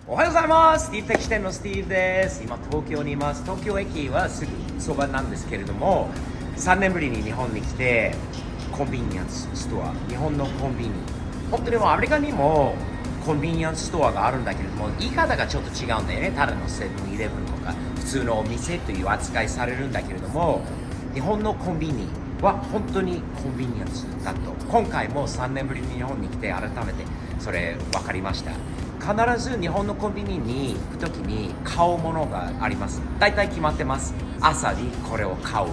おはようございます。スティーブ的支店のスティーブです。今東京にいます。東京駅はすぐそばなんですけれども、3年ぶりに日本に来てコンビニエンスストア、日本のコンビニ、本当にもうアメリカにもコンビニエンスストアがあるんだけれども、言い方がちょっと違うんだよね。ただのセブンイレブンとか普通のお店という扱いされるんだけれども、日本のコンビニは本当にコンビニエンスだと、今回も3年ぶりに日本に来て改めてそれ分かりました。必ず日本のコンビニに行くときに買うものがあります。大体決まってます。朝にこれを買う、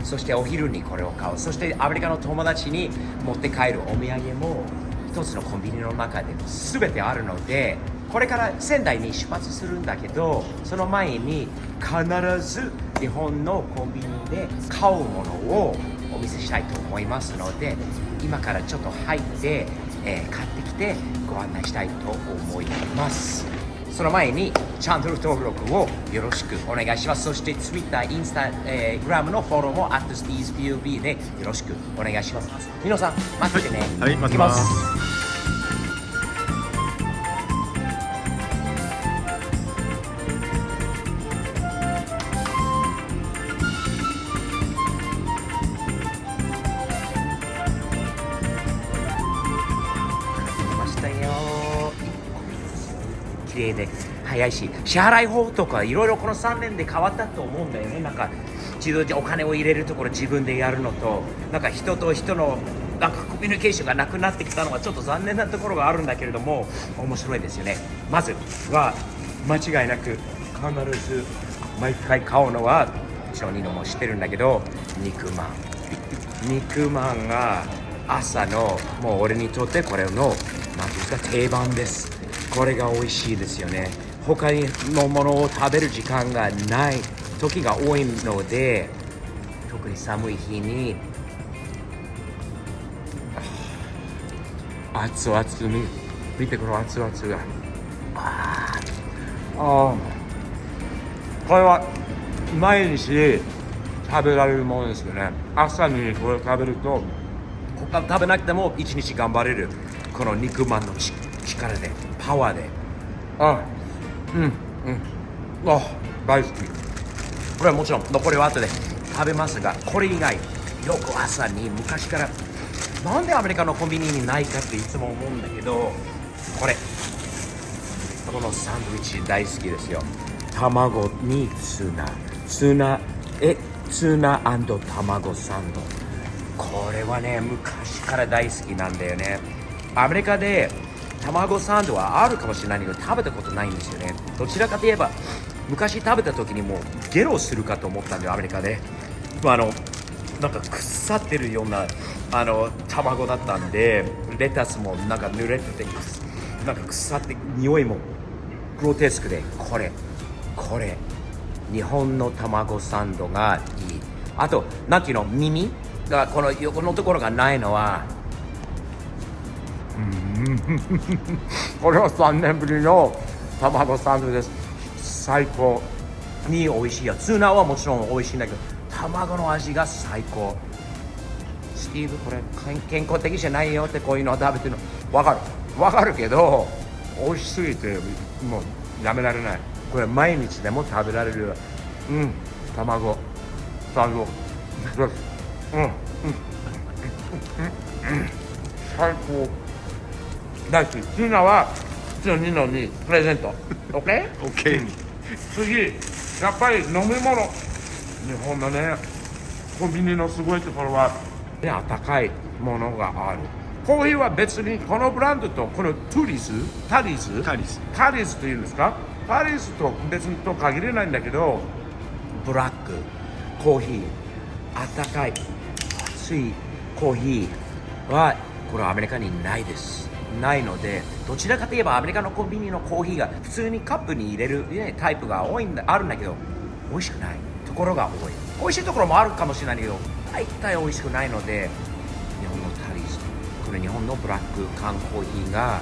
そしてお昼にこれを買う、そしてアメリカの友達に持って帰るお土産も一つのコンビニの中で全てあるので、これから仙台に出発するんだけど、その前に必ず日本のコンビニで買うものをお見せしたいと思いますので、今からちょっと入って、買ってきてご案内したいと思います。その前にチャンネル登録をよろしくお願いします。そして Twitter、インスタ、グラムのフォローも @StevePUB でよろしくお願いします。皆さん待っててね。はい、待ってます。ましたよ。綺麗で早いし、支払い方法とかいろいろこの3年で変わったと思うんだよね。なんか自動でお金を入れるところ自分でやるのと、なんか人と人のなんかコミュニケーションがなくなってきたのはちょっと残念なところがあるんだけれども、面白いですよね。まずは間違いなく必ず毎回買うのは一緒にのも知ってるんだけど、肉まん。肉まんが朝のもう俺にとってこれのなんていうんですか、定番です。これが美味しいですよね。他のものを食べる時間がない時が多いので、特に寒い日に熱々に見てこの熱々がこれは毎日食べられるものですよね。朝にこれを食べると他食べなくても一日頑張れる、この肉まんの力で、パワーで、大好き。これはもちろん残りは後で食べますが、これ以外よく朝に昔からなんでアメリカのコンビニにないかっていつも思うんだけど、このサンドイッチ大好きですよ。卵にツナ卵サンド、これはね昔から大好きなんだよね。アメリカで卵サンドはあるかもしれないけど食べたことないんですよね。どちらかといえば昔食べた時にもうゲロするかと思ったんだよ、アメリカで。なんか腐ってるような卵だったんで、レタスもなんか濡れててなんか腐って匂いもグロテスクで、これ日本の卵サンドがいい。あとなんていうの、耳がこの横のところがないのはこれは3年ぶりの卵サンドです。最高に美味しいよ。ツナはもちろん美味しいんだけど、卵の味が最高。スティーブこれ健康的じゃないよってこういうのを食べてるの分かるけど、美味しすぎてもうやめられない。これ毎日でも食べられる。卵サンド最高、大好き。ツナはうちのニノにプレゼント。 OK？ OK。次やっぱり飲み物、日本のねコンビニのすごいところは温かいものがある。コーヒーは別にこのブランドとこのタリスというんですか、タリスと別にと限れないんだけど、ブラックコーヒー、温かい熱いコーヒーはこれはアメリカにないないので、どちらかといえばアメリカのコンビニのコーヒーが普通にカップに入れる、タイプがあるんだけど、美味しくないところが多い。美味しいところもあるかもしれないけど大体美味しくないので、日本のタリス、これ日本のブラック缶コーヒーが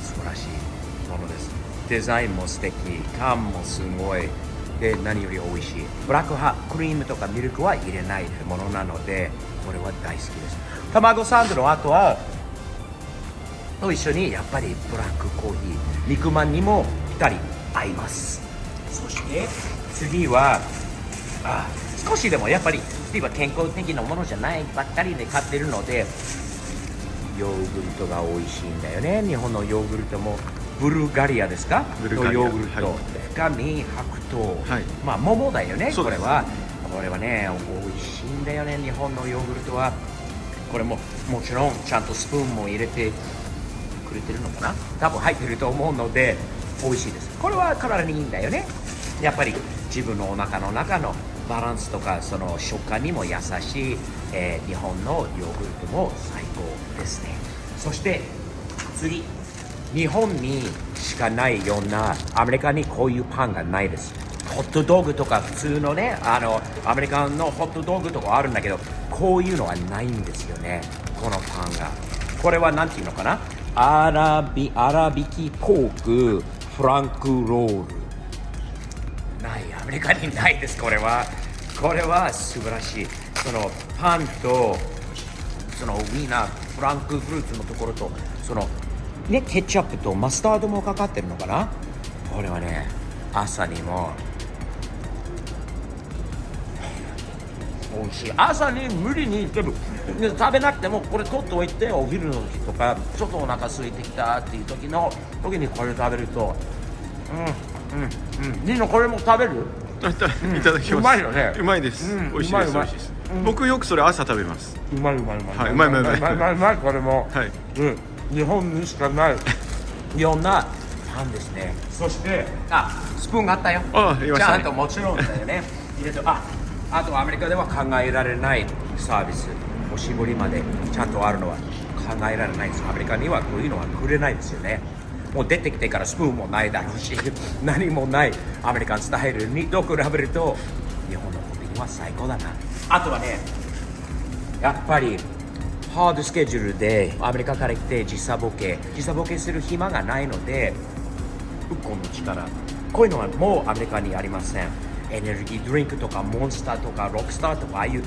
素晴らしいものです。デザインも素敵、缶もすごいで、何より美味しい。ブラック派クリームとかミルクは入れないものなので、これは大好きです。卵サンドの後はと一緒にやっぱりブラックコーヒー肉まんにもぴったり合います。そして次は少しでもやっぱりスティーブは健康的なものじゃないばっかりで買ってるのでヨーグルトが美味しいんだよね。日本のヨーグルトもブルガリアですかのヨーグルト、深み白桃、まあ桃だよね。これはね美味しいんだよね。日本のヨーグルトはこれももちろんちゃんとスプーンも入れてくれてるのかな、多分入ってると思うので美味しいです。これは体にいいんだよね。やっぱり自分のお腹の中のバランスとかその食感にも優しい、日本のヨーグルトも最高ですね。そして次、日本にしかないようなアメリカにこういうパンがないです。ホットドッグとか普通のねアメリカのホットドッグとかあるんだけどこういうのはないんですよね。このパンがこれはなんていうのかな、粗挽きポークフランクロールない、アメリカにないです。これは素晴らしい。そのパンとそのウィーナーフランクフルーツのところとそのねケチャップとマスタードもかかってるのかな。これはね朝にも美味しい。朝に無理に食べなくてもこれ取っておいてお昼の時とかちょっとお腹空いてきたっていう時にこれ食べるとニノこれも食べる？いただきます。うまいよね。うまいです。美味しいです。美味しいです。僕よくそれ朝食べます。うまい。うまいこれも。はい。日本にしかないようなパンですね。そしてスプーンがあったよ。ちゃんともちろんだよね。入れてあとアメリカでは考えられないサービス、おしぼりまでちゃんとあるのは考えられないです。アメリカにはこういうのはくれないですよね。もう出てきてからスプーンもないだろうし何もないアメリカンスタイルにと比べると日本のコンビニは最高だな。あとはねやっぱりハードスケジュールでアメリカから来て時差ボケする暇がないのでウコンの力こういうのはもうアメリカにありません。エネルギードリンクとかモンスターとかロックスターとかああいう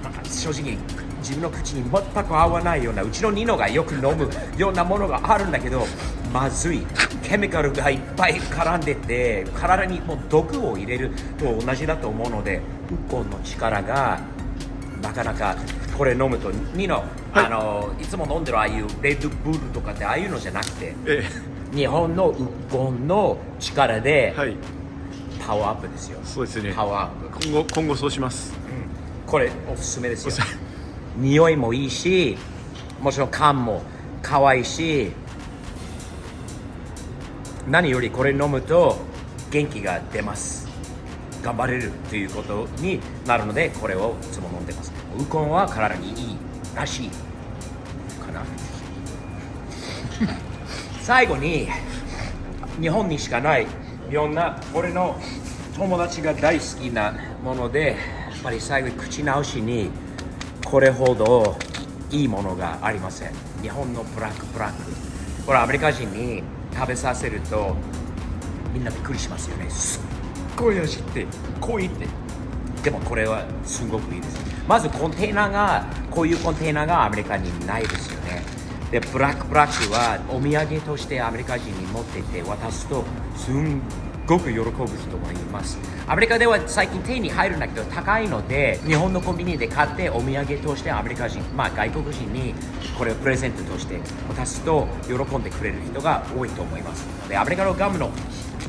なんか正直自分の口に全く合わないようなうちのニノがよく飲むようなものがあるんだけどまずいケミカルがいっぱい絡んでて体にもう毒を入れると同じだと思うのでウコンの力がなかなかこれ飲むとニノ、いつも飲んでるああいうレッドブルとかってああいうのじゃなくて、日本のウコンの力で、パワーアップですよ。そうですね。パワーアップ今後そうします。これおすすめですよ。匂いもいいしもちろん缶も可愛いし何よりこれ飲むと元気が出ます。頑張れるということになるのでこれをいつも飲んでます。ウコンは体にいいらしいかな最後に日本にしかないいろんな俺の友達が大好きなものでやっぱり最後に口直しにこれほどいいものがありません。日本のブラックこれアメリカ人に食べさせるとみんなびっくりしますよね。すっごい味って濃いってでもこれはすごくいいです。まずコンテナがこういうコンテナがアメリカにないですよね。でブラックはお土産としてアメリカ人に持ってって渡すとすんごく喜ぶ人もいます。アメリカでは最近手に入るんだけど高いので日本のコンビニで買ってお土産としてアメリカ人外国人にこれをプレゼントとして渡すと喜んでくれる人が多いと思います。でアメリカのガムの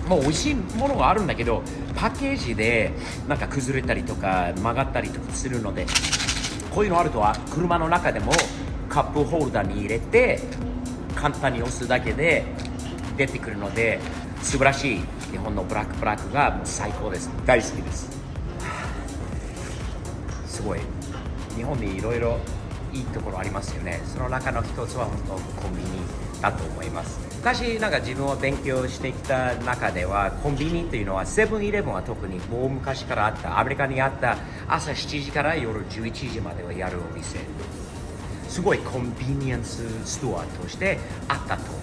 もう美味しいものがあるんだけどパッケージでなんか崩れたりとか曲がったりとかするのでこういうのあるとは車の中でもカップホルダーに入れて簡単に押すだけで出てくるので素晴らしい日本のブラックがもう最高です。大好きです。すごい日本にいろいろいいところありますよね。その中の一つは本当コンビニだと思います。昔なんか自分を勉強してきた中ではコンビニというのはセブンイレブンは特にもう昔からあったアメリカにあった朝7時から夜11時まではやるお店すごいコンビニエンスストアとしてあったと思う。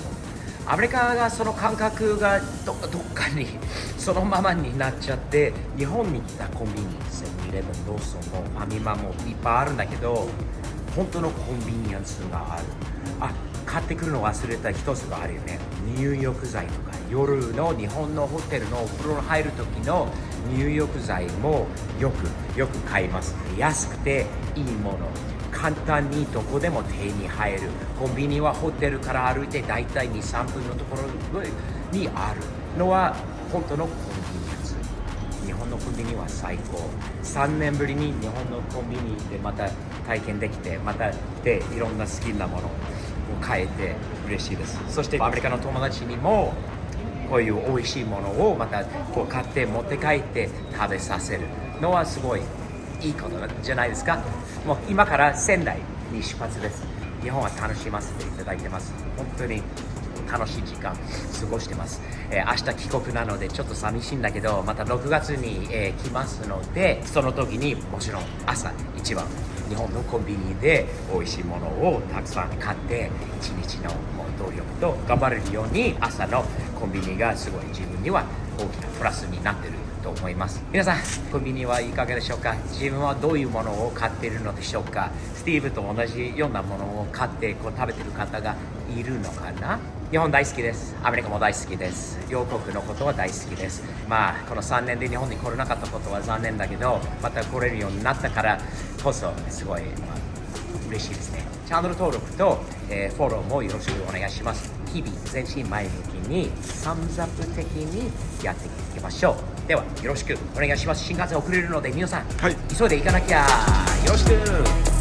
アメリカがその感覚がどっかにそのままになっちゃって日本に来たコンビニセブンイレブンローソンもファミマもいっぱいあるんだけど本当のコンビニエンスがある。買ってくるの忘れた一つがあるよね。入浴剤とか、夜の日本のホテルのお風呂に入る時の入浴剤もよく買います。安くていいもの、簡単にどこでも手に入る。コンビニはホテルから歩いてだいたい 2,3 分のところにあるのは本当のコンビニエンス。日本のコンビニは最高。3年ぶりに日本のコンビニでまた体験できて、またでいろんな好きなものを買えて嬉しいです。そしてアメリカの友達にもこういう美味しいものをまたこう買って持って帰って食べさせるのはすごいいいことじゃないですか。もう今から仙台に出発です。日本は楽しませていただいてます。本当に楽しい時間過ごしてます。明日帰国なのでちょっと寂しいんだけど、また6月に、来ますので、その時にもちろん朝一番日本のコンビニで美味しいものをたくさん買って一日の動力と頑張れるように、朝のコンビニがすごい自分には大きなプラスになってると思います。皆さん、コンビニはいかがでしょうか？自分はどういうものを買っているのでしょうか？スティーブと同じようなものを買ってこう食べてる方がいるのかな？日本大好きです。アメリカも大好きです。両国のことは大好きです。この3年で日本に来れなかったことは残念だけど、また来れるようになったからこそすごい、嬉しいですね。チャンネル登録と、フォローもよろしくお願いします。日々前進前向きにサムズアップ的にやっていきましょう。ではよろしくお願いします。新幹線遅れるので皆さん、急いで行かなきゃ。よろしく。